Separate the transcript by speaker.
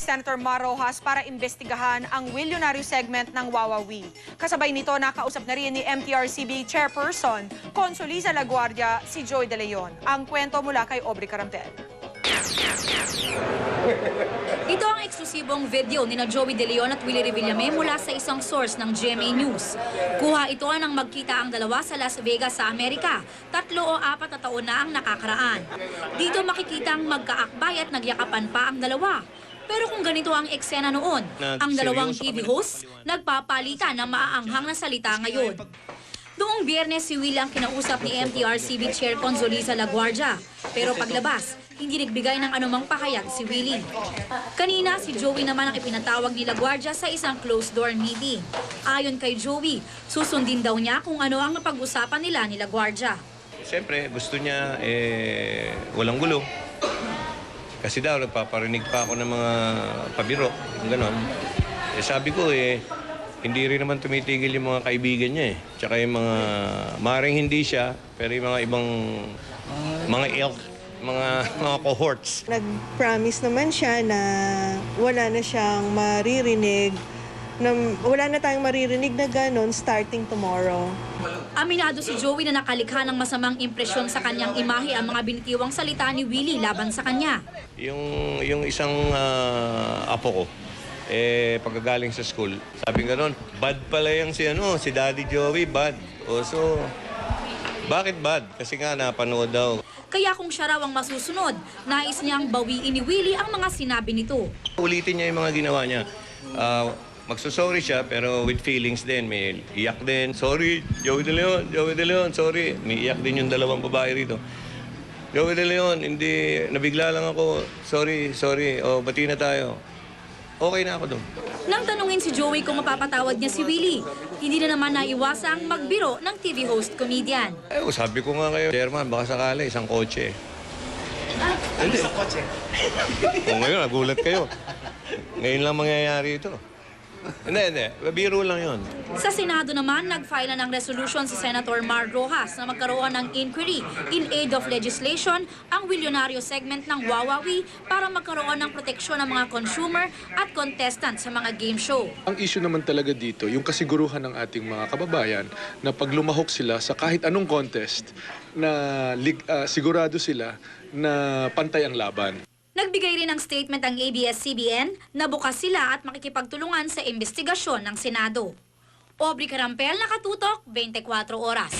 Speaker 1: Senator Mar Rojas para imbestigahan ang milyonaryo segment ng Wawawi. Kasabay nito, nakausap na rin ni MTRCB Chairperson Consueliza Laguardia si Joey De Leon. Ang kwento mula kay Aubrey Carampel.
Speaker 2: Ito ang eksklusibong video ni na Joey De Leon at Willie Revillame mula sa isang source ng GMA News. Kuha ito nang magkita ang dalawa sa Las Vegas sa Amerika. 3 o 4 na taon na ang nakakaraan. Dito makikita ang magkaakbay at nagyakapan pa ang dalawa. Pero kung ganito ang eksena noon, ang dalawang TV hosts nagpapalitan ng maaanghang na salita ngayon. Noong Biyernes, si Willie ang kinausap ni MTRCB Chair Consueliza Laguardia. Pero paglabas, hindi nagbigay ng anumang pahayag si Willie. Kanina, si Joey naman ang ipinatawag ni Laguardia sa isang closed-door meeting. Ayon kay Joey, susundin daw niya kung ano ang napag-usapan nila ni Laguardia.
Speaker 3: Siyempre, gusto niya walang gulo. Kasi daw, nagpaparinig pa ako ng mga pabiro, gano'n. Sabi ko hindi rin naman tumitigil yung mga kaibigan niya Tsaka yung mga, maring hindi siya, pero yung mga ibang, mga ilk, mga cohorts.
Speaker 4: Nag-promise naman siya na wala na siyang maririnig, wala na tayong maririnig na gano'n starting tomorrow.
Speaker 2: Aminado si Joey na nakalikha ng masamang impresyon sa kanyang imahe ang mga binitiwang salita ni Willie laban sa kanya.
Speaker 3: Yung isang apo ko, pagkagaling sa school, sabi nga nun, bad pala yung si Daddy Joey, bad. So, bakit bad? Kasi nga napanood daw.
Speaker 2: Kaya kung siya raw ang masusunod, nais niyang bawiin ni Willie ang mga sinabi nito.
Speaker 3: Ulitin niya yung mga ginawa niya. Magsusorry siya, pero with feelings din. May iyak din. Sorry, Joey De Leon, sorry. May iyak din yung dalawang babae rito. Joey De Leon, hindi, nabigla lang ako. Sorry. Bati na tayo. Okay na ako doon.
Speaker 2: Nang tanungin si Joey kung mapapatawad niya si Willie, hindi na naman naiwasang magbiro ng TV host comedian.
Speaker 3: Sabi ko nga kayo, Chairman, baka sakali, isang kotse.
Speaker 5: Isang kotse?
Speaker 3: Ngayon, nagulat kayo. Ngayon lang mangyayari ito. Hindi. Biro lang yon.
Speaker 2: Sa Senado naman, nag-file na ng resolution si Senator Mar Rojas na magkaroon ng inquiry in aid of legislation ang milyonaryo segment ng Wawawi para magkaroon ng proteksyon ng mga consumer at contestant sa mga game show.
Speaker 6: Ang issue naman talaga dito, yung kasiguruhan ng ating mga kababayan na pag lumahok sila sa kahit anong contest na sigurado sila na pantay ang laban.
Speaker 2: Nagbigay rin ng statement ang ABS-CBN na bukas sila at makikipagtulungan sa investigasyon ng Senado. Aubrey Carampel, Nakatutok, 24 Oras.